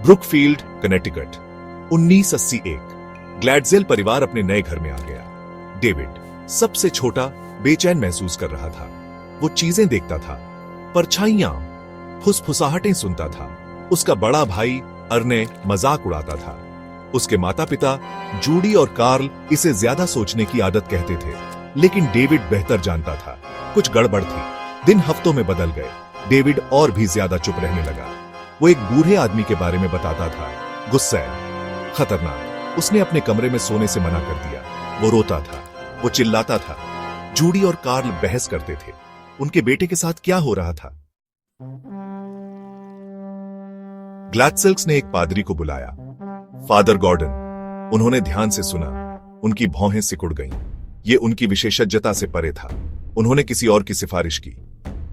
Brookfield, Connecticut, 1981। ग्लैडजेल परिवार अपने नए घर में आ गया। डेविड सबसे छोटा बेचैन महसूस कर रहा था। वो चीजें देखता था, परछाइयां, फुसफुसाहटें सुनता था। उसका बड़ा भाई अर्ने मजाक उड़ाता था। उसके माता पिता जूडी और कार्ल इसे ज्यादा सोचने की आदत कहते थे, लेकिन डेविड बेहतर जानता था कुछ गड़बड़ थी। दिन हफ्तों में बदल गए। डेविड और भी ज्यादा चुप रहने लगा। वो एक बूढ़े आदमी के बारे में बताता था, गुस्सैल, खतरनाक। उसने अपने कमरे में सोने से मना कर दिया। वो रोता था, वो चिल्लाता था। जूडी और कार्ल बहस करते थे, उनके बेटे के साथ क्या हो रहा था। ग्लैडसेल्स ने एक पादरी को बुलाया, फादर गॉर्डन। उन्होंने ध्यान से सुना। उनकी भौहें सिकुड़ गईं। ये उनकी विशेषज्ञता से परे था। उन्होंने किसी और की सिफारिश की,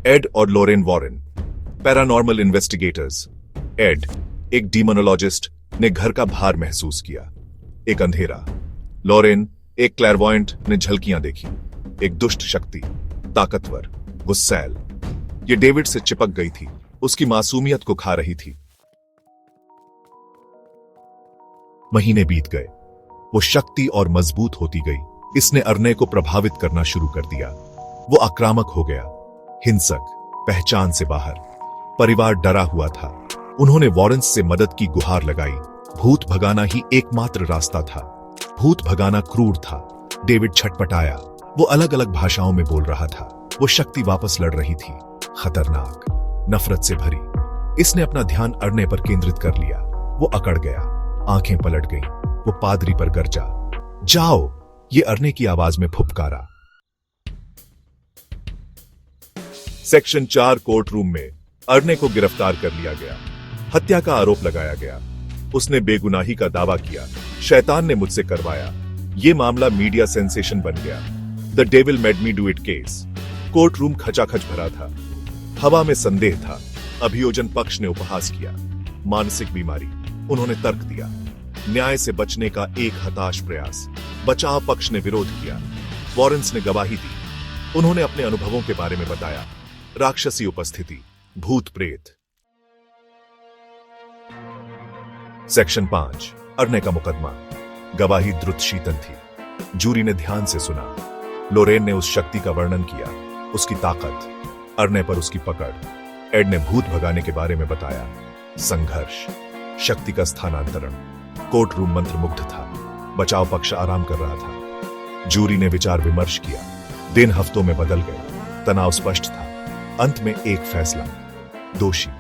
एड और Lorraine Warren, paranormal investigators. Add, एक डीमोनोलॉजिस्ट, ने घर का भार महसूस किया। एक अंधेरा। लोरेन, एक क्लैरवॉयंट, ने झलकियां देखी। एक दुष्ट शक्ति, ताकतवर, गुस्सैल। ये डेविड से चिपक गई थी, उसकी मासूमियत को खा रही थी। महीने बीत गए। वो शक्ति और मजबूत होती गई। इसने अर्ने को प्रभावित करना शुरू कर दिया। वो आक्रामक हो गया, हिंसक, पहचान से बाहर। परिवार डरा हुआ था। उन्होंने वॉरेंस से मदद की गुहार लगाई। भूत भगाना ही एकमात्र रास्ता था। भूत भगाना क्रूर था। डेविड छटपटाया। वो अलग अलग भाषाओं में बोल रहा था। वो शक्ति वापस लड़ रही थी, खतरनाक, नफरत से भरी। इसने अपना ध्यान अर्ने पर केंद्रित कर लिया। वो अकड़ गया, आंखें पलट गईं। वो पादरी पर गरजा, जाओ! ये अर्ने की आवाज में फुफकारा। सेक्शन 4 कोर्ट रूम में अर्ने को गिरफ्तार कर लिया गया। हत्या का आरोप लगाया गया। उसने बेगुनाही का दावा किया। शैतान ने मुझसे करवाया। यह मामला मीडिया सेंसेशन बन गया। The devil made me do it case. Court room खचाखच भरा था। हवा में संदेह था। अभियोजन पक्ष ने उपहास किया। मानसिक बीमारी, उन्होंने तर्क दिया। न्याय से बचने का एक हताश प्रयास। बचाव पक्ष ने विरोध किया। वॉरेंस ने गवाही दी। उन्होंने अपने अनुभवों के बारे में बताया। राक्षसी उपस्थिति, भूत प्रेत। सेक्शन 5 अर्ने का मुकदमा। गवाही द्रुत शीतन थी। जूरी ने ध्यान से सुना। लोरेन ने उस शक्ति का वर्णन किया, उसकी ताकत, अर्ने पर उसकी पकड़। एड ने भूत भगाने के बारे में बताया। संघर्ष, शक्ति का स्थानांतरण। कोर्ट रूम मंत्रमुग्ध था। बचाव पक्ष आराम कर रहा था। जूरी ने विचार विमर्श किया। दिन हफ्तों में बदल गए। तनाव स्पष्ट था। अंत में एक फैसला, दोषी।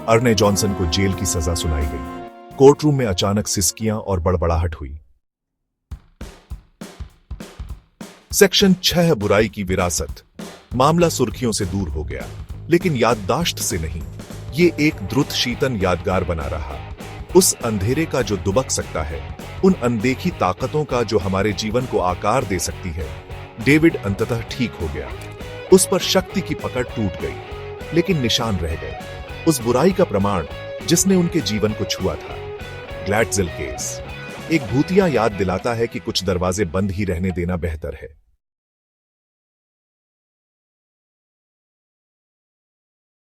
अर्ने जॉनसन को जेल की सजा सुनाई गई। कोर्ट रूम में अचानक सिसकियां और बड़बड़ाहट हुई। सेक्शन 6 बुराई की विरासत। मामला सुर्खियों से दूर हो गया, लेकिन याददाश्त से नहीं। ये एक द्रुत शीतन यादगार बना रहा। उस अंधेरे का जो दुबक सकता है, उन अनदेखी ताकतों का जो हमारे जीवन को आकार दे सकती है। डेविड अंततः ठीक हो गया। उस पर शक्ति की पकड़ टूट गई, लेकिन निशान रह गए। उस बुराई का प्रमाण जिसने उनके जीवन को छुआ था। ग्लैडजेल केस एक भूतिया याद दिलाता है कि कुछ दरवाजे बंद ही रहने देना बेहतर है।